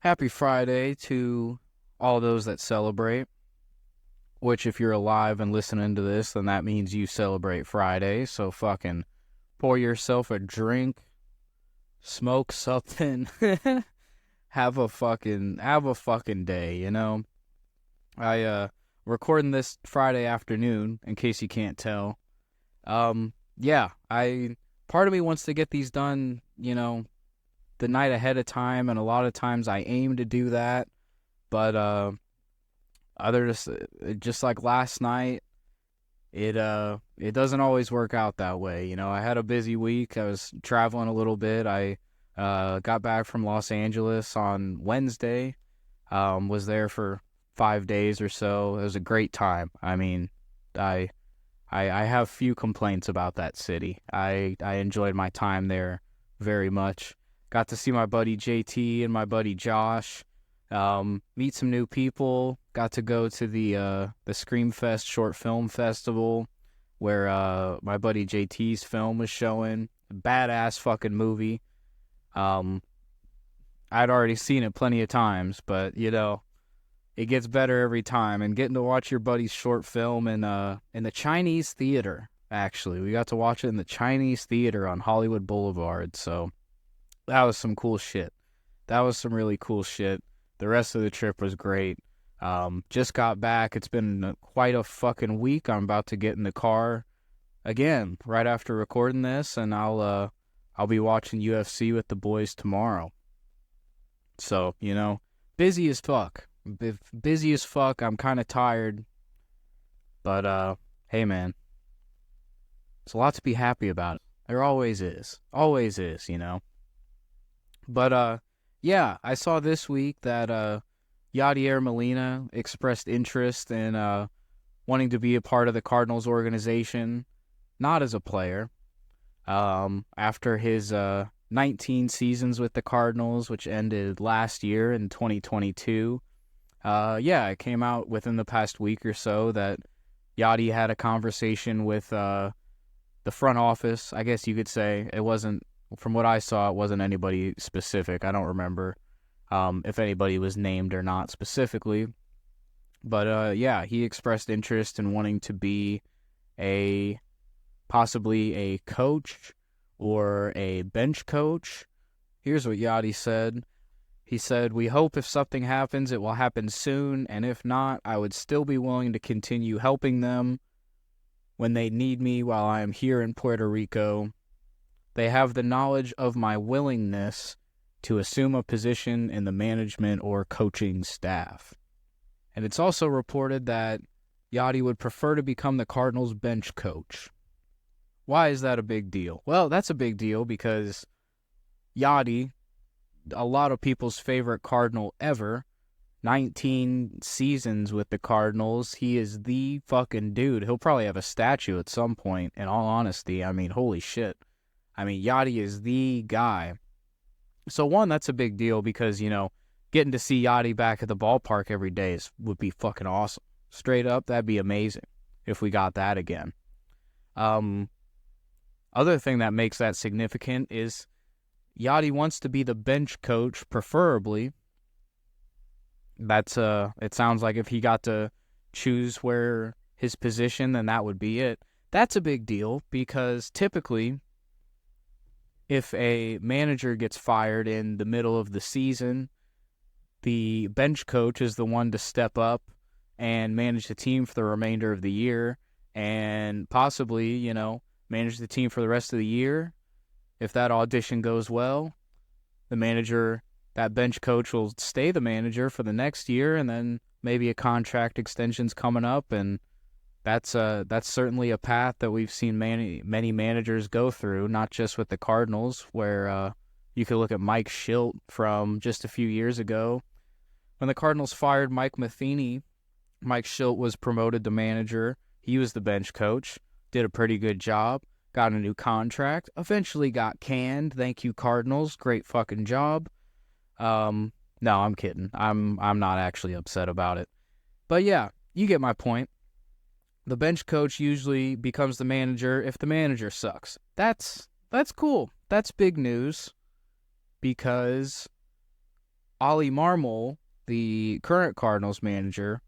Happy Friday to all those that celebrate, which if you're alive and listening to this, then that means you celebrate Friday. So fucking pour yourself a drink, smoke something, have a fucking day, you know? I recording this Friday afternoon, in case you can't tell. Yeah, I part of me wants to get these done, the night ahead of time, and a lot of times I aim to do that. But other just like last night, it doesn't always work out that way. I had a busy week. I was traveling a little bit. I got back from Los Angeles on Wednesday. Was there for 5 days or so. It was a great time. I mean, I I have few complaints about that city. I enjoyed my time there very much. Got to see my buddy JT and my buddy Josh. Meet some new people. Got to go to the Screamfest Short Film Festival, where my buddy JT's film was showing. Badass fucking movie. I'd already seen it plenty of times, but it gets better every time. And getting to watch your buddy's short film in the Chinese theater. Actually, we got to watch it in the Chinese theater on Hollywood Boulevard. So that was some cool shit. That was some really cool shit. The rest of the trip was great. Just got back. It's been quite a fucking week. I'm about to get in the car again right after recording this, and I'll be watching UFC with the boys tomorrow. So, busy as fuck. Busy as fuck. I'm kind of tired. But, hey, man. It's a lot to be happy about. There always is. Always is, But, yeah, I saw this week that Yadier Molina expressed interest in wanting to be a part of the Cardinals organization, not as a player. After his 19 seasons with the Cardinals, which ended last year in 2022, it came out within the past week or so that Yadi had a conversation with the front office, I guess you could say. It wasn't, from what I saw, it wasn't anybody specific. I don't remember if anybody was named or not specifically. But, he expressed interest in wanting to be possibly a coach or a bench coach. Here's what Yadi said. He said, "We hope if something happens, it will happen soon, and if not, I would still be willing to continue helping them when they need me while I am here in Puerto Rico. They have the knowledge of my willingness to assume a position in the management or coaching staff." And it's also reported that Yadi would prefer to become the Cardinals' bench coach. Why is that a big deal? Well, that's a big deal because Yadi, a lot of people's favorite Cardinal ever, 19 seasons with the Cardinals, he is the fucking dude. He'll probably have a statue at some point, in all honesty. I mean, holy shit. I mean, Yadi is the guy. So, one, that's a big deal because, getting to see Yadi back at the ballpark every day would be fucking awesome. Straight up, that'd be amazing if we got that again. Other thing that makes that significant is Yadi wants to be the bench coach, preferably. It sounds like if he got to choose where his position, then that would be it. That's a big deal because typically, if a manager gets fired in the middle of the season, the bench coach is the one to step up and manage the team for the remainder of the year and possibly, manage the team for the rest of the year. If that audition goes well, that bench coach will stay the manager for the next year, and then maybe a contract extension's coming up, and that's certainly a path that we've seen many managers go through, not just with the Cardinals, where you could look at Mike Schilt from just a few years ago. When the Cardinals fired Mike Matheny, Mike Schilt was promoted to manager. He was the bench coach, did a pretty good job, got a new contract, eventually got canned. Thank you, Cardinals. Great fucking job. No, I'm kidding. I'm not actually upset about it. But yeah, you get my point. The bench coach usually becomes the manager if the manager sucks. That's cool. That's big news because Ollie Marmol, the current Cardinals manager,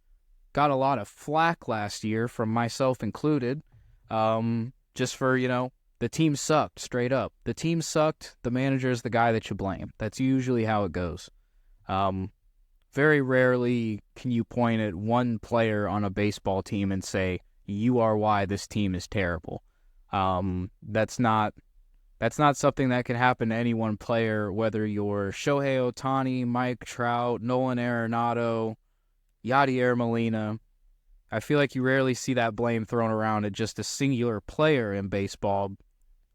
got a lot of flack last year from myself included, just for, the team sucked, straight up. The team sucked, the manager is the guy that you blame. That's usually how it goes. Very rarely can you point at one player on a baseball team and say, you are why this team is terrible. That's not something that can happen to any one player, whether you're Shohei Ohtani, Mike Trout, Nolan Arenado, Yadier Molina. I feel like you rarely see that blame thrown around at just a singular player in baseball,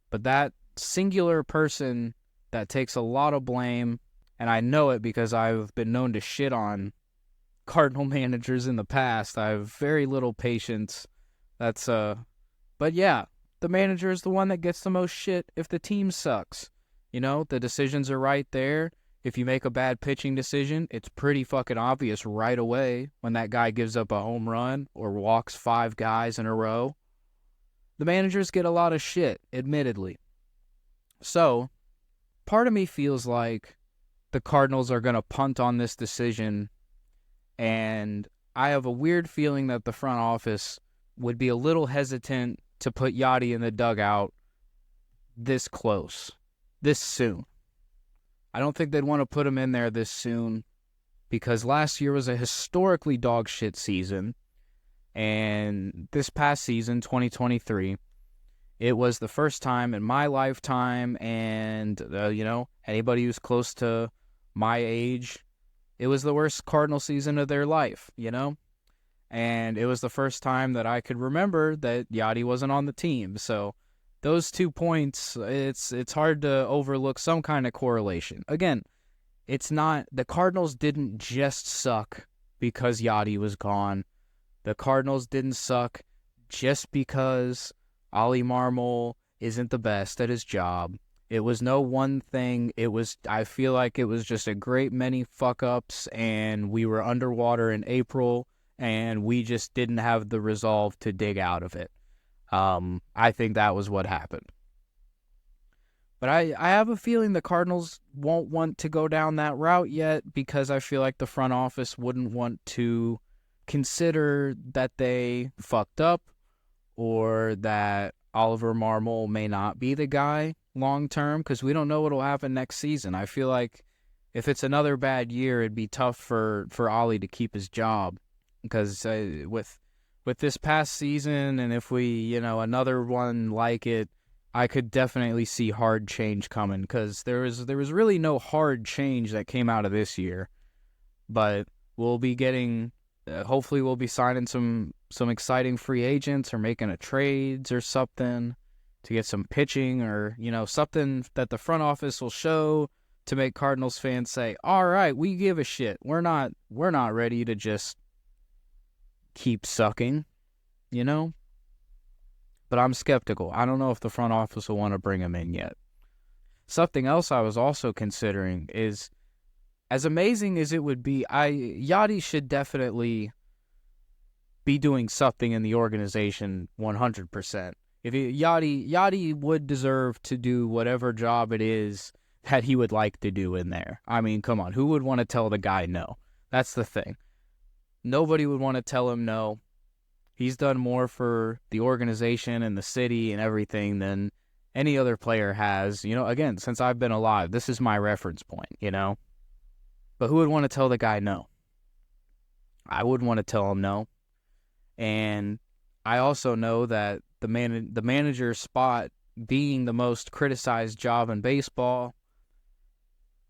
but that singular person that takes a lot of blame, and I know it because I've been known to shit on Cardinal managers in the past. I have very little patience. But yeah, the manager is the one that gets the most shit if the team sucks. The decisions are right there. If you make a bad pitching decision, it's pretty fucking obvious right away when that guy gives up a home run or walks 5 guys in a row. The managers get a lot of shit, admittedly. So, part of me feels like the Cardinals are going to punt on this decision, and I have a weird feeling that the front office would be a little hesitant to put Yadi in the dugout this close, this soon. I don't think they'd want to put him in there this soon because last year was a historically dog shit season, and this past season, 2023, it was the first time in my lifetime, and, anybody who's close to my age, it was the worst Cardinal season of their life, And it was the first time that I could remember that Yadi wasn't on the team. So those 2 points, it's hard to overlook some kind of correlation. Again, it's not, the Cardinals didn't just suck because Yadi was gone. The Cardinals didn't suck just because Ollie Marmol isn't the best at his job. It was no one thing. I feel like it was just a great many fuck-ups, and we were underwater in April, and we just didn't have the resolve to dig out of it. I think that was what happened. But I have a feeling the Cardinals won't want to go down that route yet because I feel like the front office wouldn't want to consider that they fucked up or that Oliver Marmol may not be the guy long term because we don't know what will happen next season. I feel like if it's another bad year, it'd be tough for Ollie to keep his job because with this past season and if we, another one like it, I could definitely see hard change coming because there was really no hard change that came out of this year. But we'll be getting, hopefully we'll be signing some exciting free agents or making a trades or something to get some pitching or, something that the front office will show to make Cardinals fans say, all right, we give a shit. We're not ready to just keep sucking, But I'm skeptical. I don't know if the front office will want to bring him in yet. Something else I was also considering is, as amazing as it would be, Yadi should definitely be doing something in the organization 100%. Yadi would deserve to do whatever job it is that he would like to do in there. I mean, come on, who would want to tell the guy no? That's the thing. Nobody would want to tell him no. He's done more for the organization and the city and everything than any other player has. Again, since I've been alive, this is my reference point, But who would want to tell the guy no? I wouldn't want to tell him no. And I also know that the manager spot being the most criticized job in baseball,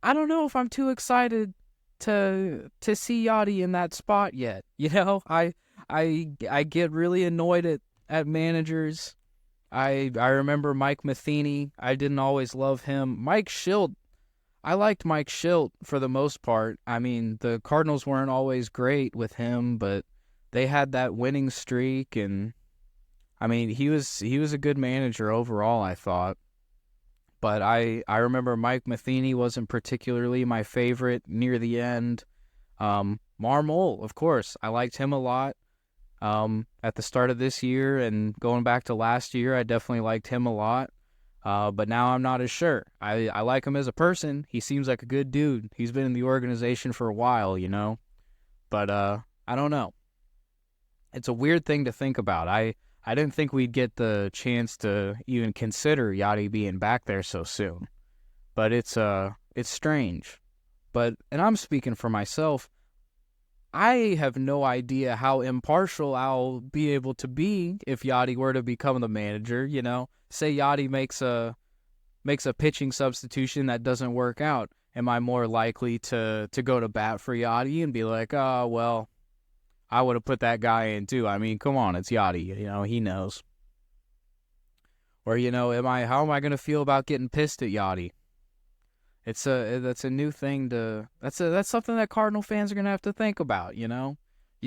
I don't know if I'm too excited to see Yadi in that spot yet. I get really annoyed at managers. I remember Mike Matheny. I didn't always love him. Mike Schilt. I liked Mike Schilt for the most part. I mean, the Cardinals weren't always great with him, but they had that winning streak, and I mean, he was a good manager overall, I thought. But I remember Mike Matheny wasn't particularly my favorite near the end. Marmol, of course, I liked him a lot. At the start of this year and going back to last year, I definitely liked him a lot. But now I'm not as sure. I like him as a person. He seems like a good dude. He's been in the organization for a while, But I don't know. It's a weird thing to think about. I didn't think we'd get the chance to even consider Yadi being back there so soon. But it's strange. And I'm speaking for myself. I have no idea how impartial I'll be able to be if Yadi were to become the manager, Say Yadi makes a pitching substitution that doesn't work out. Am I more likely to go to bat for Yadi and be like, oh, well, I would have put that guy in too. I mean, come on, it's Yadi, he knows. Or, how am I going to feel about getting pissed at Yadi? That's a new thing that's something that Cardinal fans are going to have to think about, You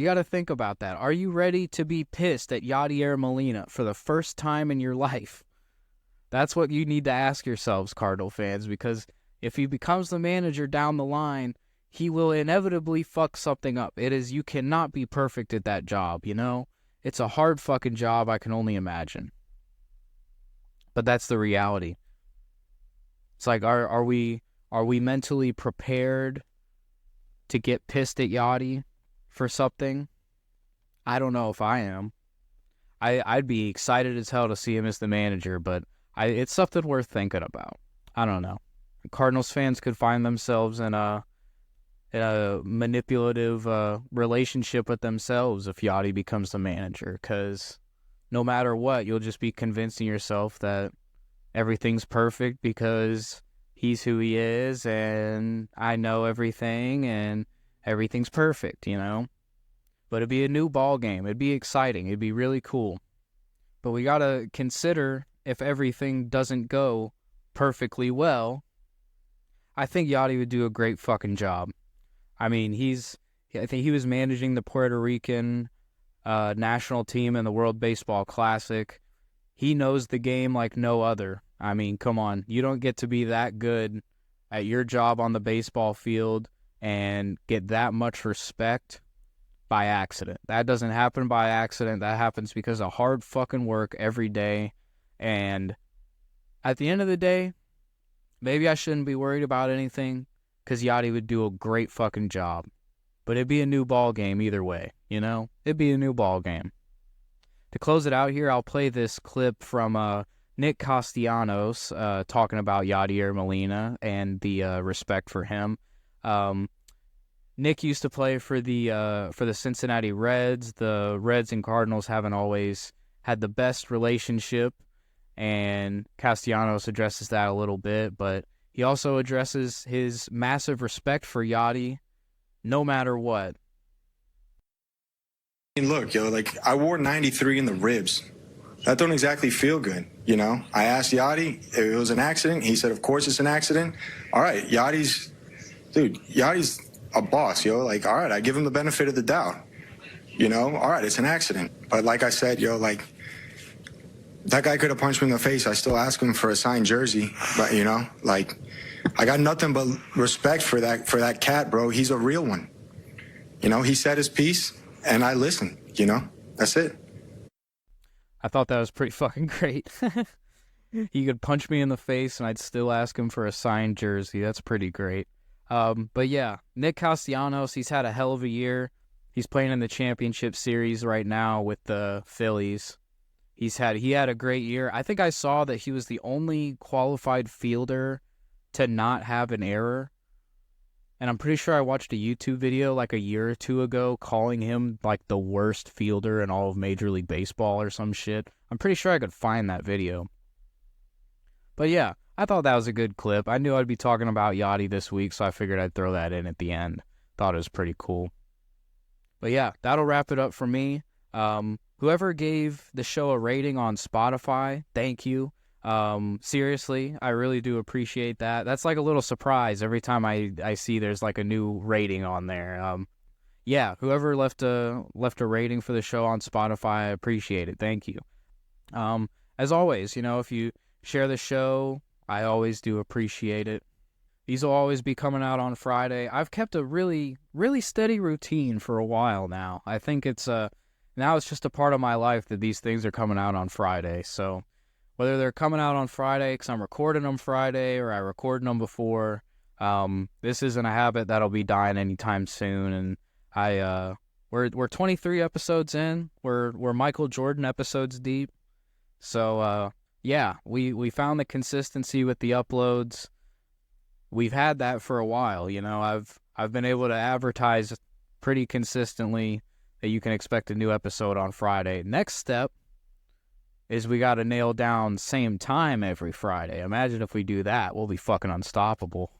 got to think about that. Are you ready to be pissed at Yadier Molina for the first time in your life? That's what you need to ask yourselves, Cardinal fans, because if he becomes the manager down the line, he will inevitably fuck something up. You cannot be perfect at that job, It's a hard fucking job, I can only imagine. But that's the reality. It's like, are we mentally prepared to get pissed at Yadi for something? I don't know if I am. I'd be excited as hell to see him as the manager, but it's something worth thinking about. I don't know. Cardinals fans could find themselves in a manipulative relationship with themselves if Yadi becomes the manager, because no matter what, you'll just be convincing yourself that everything's perfect because he's who he is, and I know everything, and everything's perfect, But it'd be a new ball game. It'd be exciting. It'd be really cool. But we gotta consider if everything doesn't go perfectly well. I think Yadi would do a great fucking job. I mean, I think he was managing the Puerto Rican national team in the World Baseball Classic. He knows the game like no other. I mean, come on. You don't get to be that good at your job on the baseball field and get that much respect by accident. That doesn't happen by accident. That happens because of hard fucking work every day. And at the end of the day, maybe I shouldn't be worried about anything because Yadi would do a great fucking job. But it'd be a new ball game either way, It'd be a new ball game. To close it out here, I'll play this clip from Nick Castellanos talking about Yadier Molina and the respect for him. Nick used to play for the Cincinnati Reds. The Reds and Cardinals haven't always had the best relationship, and Castellanos addresses that a little bit, but he also addresses his massive respect for Yadi no matter what. Look, I wore 93 in the ribs. That don't exactly feel good, I asked Yadi if it was an accident. He said, of course it's an accident. All right, Yadi's a boss, all right, I give him the benefit of the doubt. All right, it's an accident. But like I said, that guy could have punched me in the face. I still ask him for a signed jersey. But, I got nothing but respect for that cat, bro. He's a real one. He said his piece, and I listened, That's it. I thought that was pretty fucking great. He could punch me in the face, and I'd still ask him for a signed jersey. That's pretty great. But yeah, Nick Castellanos, he's had a hell of a year. He's playing in the championship series right now with the Phillies. He had a great year. I think I saw that he was the only qualified fielder to not have an error. And I'm pretty sure I watched a YouTube video like a year or two ago calling him like the worst fielder in all of Major League Baseball or some shit. I'm pretty sure I could find that video. But yeah, I thought that was a good clip. I knew I'd be talking about Yadi this week, so I figured I'd throw that in at the end. Thought it was pretty cool. But yeah, that'll wrap it up for me. Whoever gave the show a rating on Spotify, thank you. Seriously, I really do appreciate that. That's like a little surprise every time I see there's like a new rating on there. Yeah, whoever left a rating for the show on Spotify, I appreciate it. Thank you. As always, if you share the show, I always do appreciate it. These will always be coming out on Friday. I've kept a really, really steady routine for a while now. I think now it's just a part of my life that these things are coming out on Friday. So whether they're coming out on Friday because I'm recording them Friday or I recorded them before. This isn't a habit that'll be dying anytime soon, and we're 23 episodes in. We're Michael Jordan episodes deep. So yeah, we found the consistency with the uploads. We've had that for a while, you know. I've been able to advertise pretty consistently that you can expect a new episode on Friday. Next step is we got to nail down same time every Friday. Imagine if we do that. We'll be fucking unstoppable.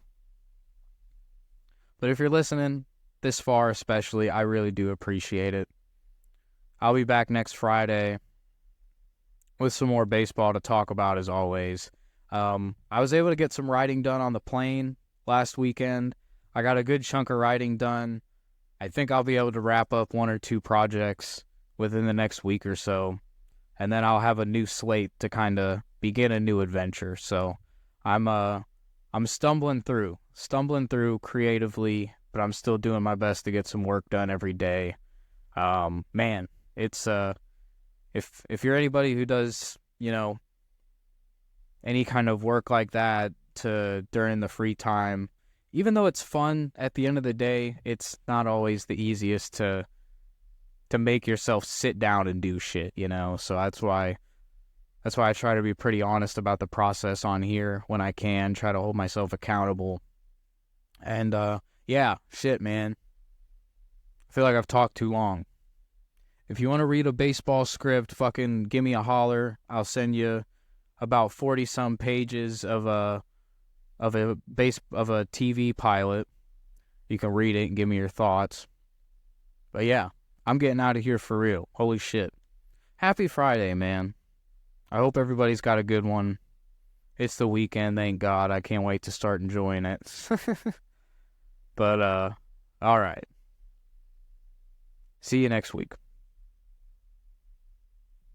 But if you're listening this far especially, I really do appreciate it. I'll be back next Friday with some more baseball to talk about as always. I was able to get some writing done on the plane last weekend. I got a good chunk of writing done. I think I'll be able to wrap up 1 or 2 projects within the next week or so. And then I'll have a new slate to kind of begin a new adventure. So I'm stumbling through creatively, but I'm still doing my best to get some work done every day. Man, it's if you're anybody who does, you know, any kind of work like that during the free time, even though it's fun at the end of the day, it's not always the easiest to make yourself sit down and do shit, you know. So that's why I try to be pretty honest about the process on here when I can, try to hold myself accountable. And yeah, shit, man. I feel like I've talked too long. If you want to read a baseball script, fucking give me a holler. I'll send you about 40 some pages of a TV pilot. You can read it and give me your thoughts. But yeah, I'm getting out of here for real. Holy shit. Happy Friday, man. I hope everybody's got a good one. It's the weekend, thank God. I can't wait to start enjoying it. But, all right. See you next week.